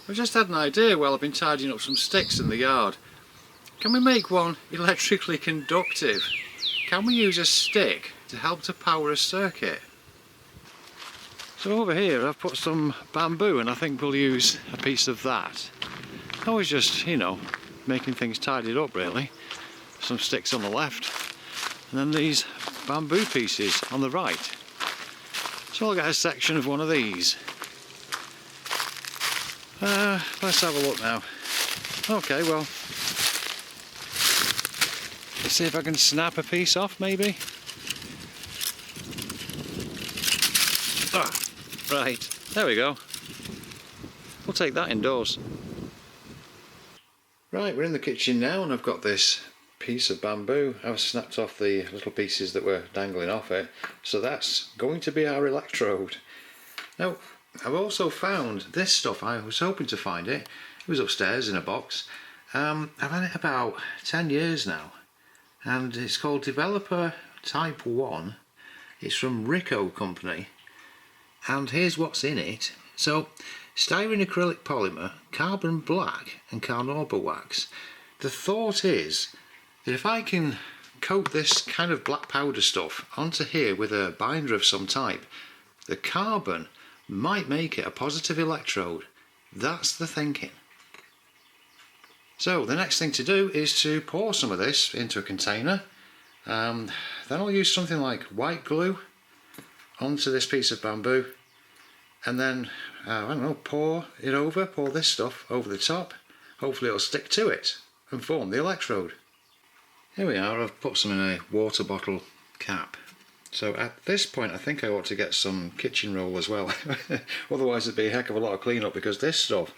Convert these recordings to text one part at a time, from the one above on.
I've just had an idea while I've been tidying up some sticks in the yard. Can we make one electrically conductive? Can we use a stick to help to power a circuit? So over here I've put some bamboo and I think we'll use a piece of that. I was just, you know, making things tidied up really. Some sticks on the left and then these bamboo pieces on the right. So I'll get a section of one of these. Let's have a look now. Okay, well, let's see if I can snap a piece off maybe. Right, there we go. We'll take that indoors. Right, we're in the kitchen now and I've got this piece of bamboo. I've snapped off the little pieces that were dangling off it. So that's going to be our electrode. Now, I've also found this stuff. I was hoping to find it. It was upstairs in a box. I've had it about 10 years now. And it's called Developer Type 1. It's from Rico Company. And here's what's in it. So, styrene acrylic polymer, carbon black and carnauba wax. The thought is that if I can coat this kind of black powder stuff onto here with a binder of some type, the carbon might make it a positive electrode. That's the thinking. So the next thing to do is to pour some of this into a container. Then I'll use something like white glue onto this piece of bamboo and then, I don't know, pour this stuff over the top. Hopefully it'll stick to it and form the electrode. Here we are, I've put some in a water bottle cap. So at this point I think I ought to get some kitchen roll as well. Otherwise it'd be a heck of a lot of cleanup because this stuff,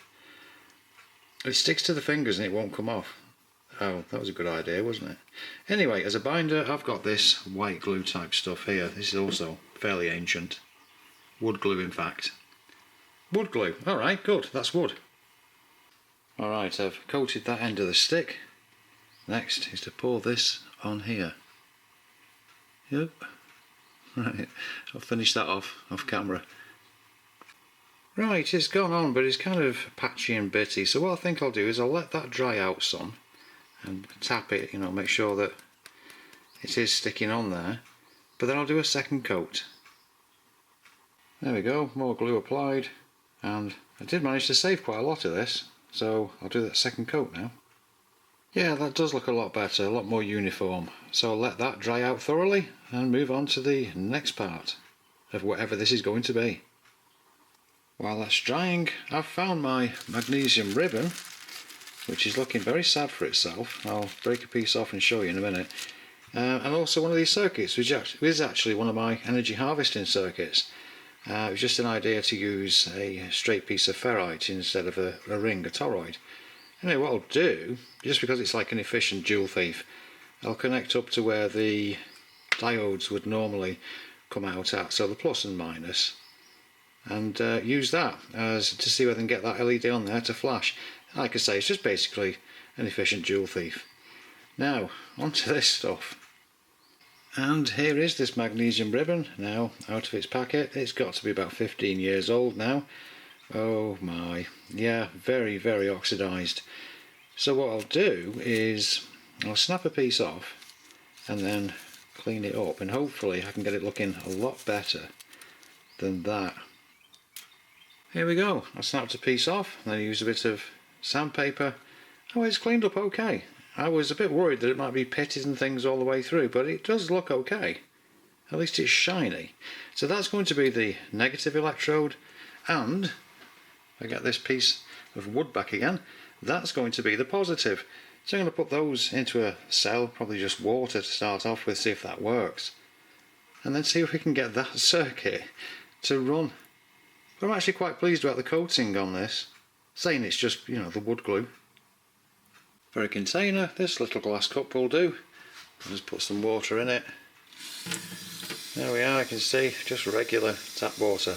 it sticks to the fingers and it won't come off. Oh, that was a good idea, wasn't it? Anyway, as a binder I've got this white glue type stuff here. This is also fairly ancient. Wood glue in fact. Wood glue, alright, good, that's wood. Alright, I've coated that end of the stick. Next is to pour this on here. Yep. Right, I'll finish that off camera. Right, it's gone on, but it's kind of patchy and bitty, so what I think I'll do is I'll let that dry out some and tap it, you know, make sure that it is sticking on there, but then I'll do a second coat. There we go, more glue applied, and I did manage to save quite a lot of this, so I'll do that second coat now. Yeah, that does look a lot better, a lot more uniform. So I'll let that dry out thoroughly and move on to the next part of whatever this is going to be. While that's drying, I've found my magnesium ribbon, which is looking very sad for itself. I'll break a piece off and show you in a minute. And also one of these circuits, which is actually one of my energy harvesting circuits. It was just an idea to use a straight piece of ferrite instead of a ring, a toroid. Anyway, what I'll do, just because it's like an efficient Joule Thief, I'll connect up to where the diodes would normally come out at, so the plus and minus, and use that as to see whether I can get that LED on there to flash. Like I say, it's just basically an efficient Joule Thief. Now, onto this stuff. And here is this magnesium ribbon, now out of its packet. It's got to be about 15 years old now. Oh my, yeah, very, very oxidized. So what I'll do is I'll snap a piece off and then clean it up, and hopefully I can get it looking a lot better than that. Here we go, I snapped a piece off, then I used a bit of sandpaper. Oh, it's cleaned up okay. I was a bit worried that it might be pitted and things all the way through, but it does look okay. At least it's shiny. So that's going to be the negative electrode, and I get this piece of wood back again, that's going to be the positive. So I'm going to put those into a cell, probably just water to start off with, see if that works, and then see if we can get that circuit to run. But I'm actually quite pleased about the coating on this, saying it's just, you know, the wood glue. For a container, this little glass cup will do. I'll just put some water in it. There we are, I can see, just regular tap water.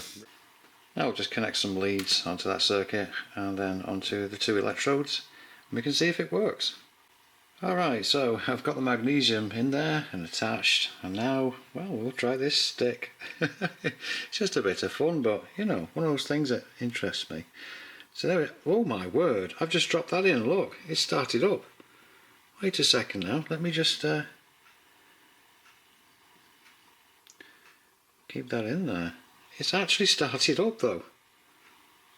Now we'll just connect some leads onto that circuit and then onto the two electrodes, and we can see if it works. Alright, so I've got the magnesium in there and attached, and now, well, we'll try this stick. It's just a bit of fun, but you know, one of those things that interests me. So there oh my word, I've just dropped that in, look, it started up. Wait a second now, let me just keep that in there. It's actually started up though.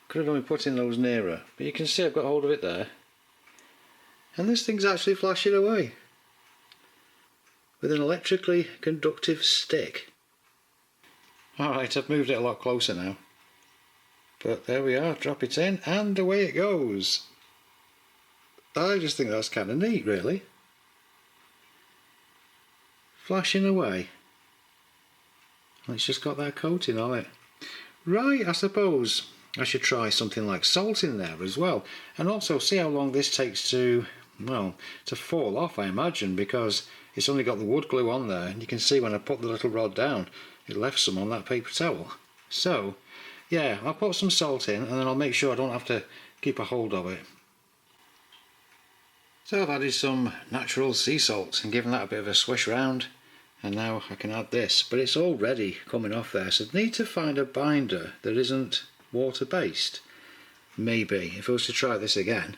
Could have only put in those nearer, but you can see I've got hold of it there. And this thing's actually flashing away with an electrically conductive stick. Alright, I've moved it a lot closer now. But there we are, drop it in and away it goes. I just think that's kind of neat really. Flashing away. And it's just got that coating on it. Right, I suppose I should try something like salt in there as well. And also see how long this takes to, well, to fall off, I imagine, because it's only got the wood glue on there. And you can see when I put the little rod down, it left some on that paper towel. So, yeah, I'll put some salt in and then I'll make sure I don't have to keep a hold of it. So I've added some natural sea salt and given that a bit of a swish round, and now I can add this, but it's already coming off there, so I need to find a binder that isn't water based, maybe, if I was to try this again.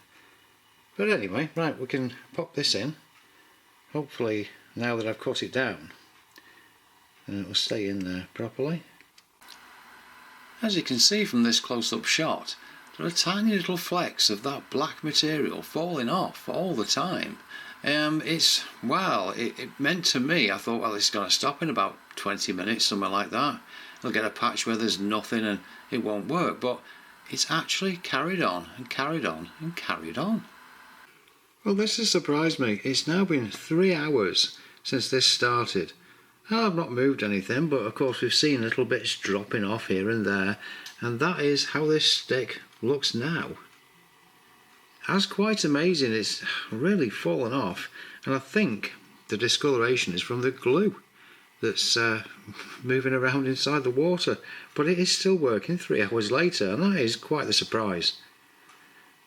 But anyway, right, we can pop this in, hopefully now that I've cut it down, and it will stay in there properly. As you can see from this close-up shot, there are tiny little flecks of that black material falling off all the time. It meant to me, I thought, well, it's going to stop in about 20 minutes, something like that. I'll get a patch where there's nothing and it won't work, but it's actually carried on and carried on and carried on. Well, this has surprised me. It's now been 3 hours since this started. I've not moved anything, but of course we've seen little bits dropping off here and there, and that is how this stick looks now. That's quite amazing. It's really fallen off, and I think the discoloration is from the glue that's moving around inside the water, but it is still working 3 hours later, and that is quite the surprise.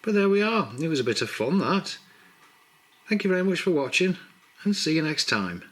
But there we are. It was a bit of fun, that. Thank you very much for watching, and see you next time.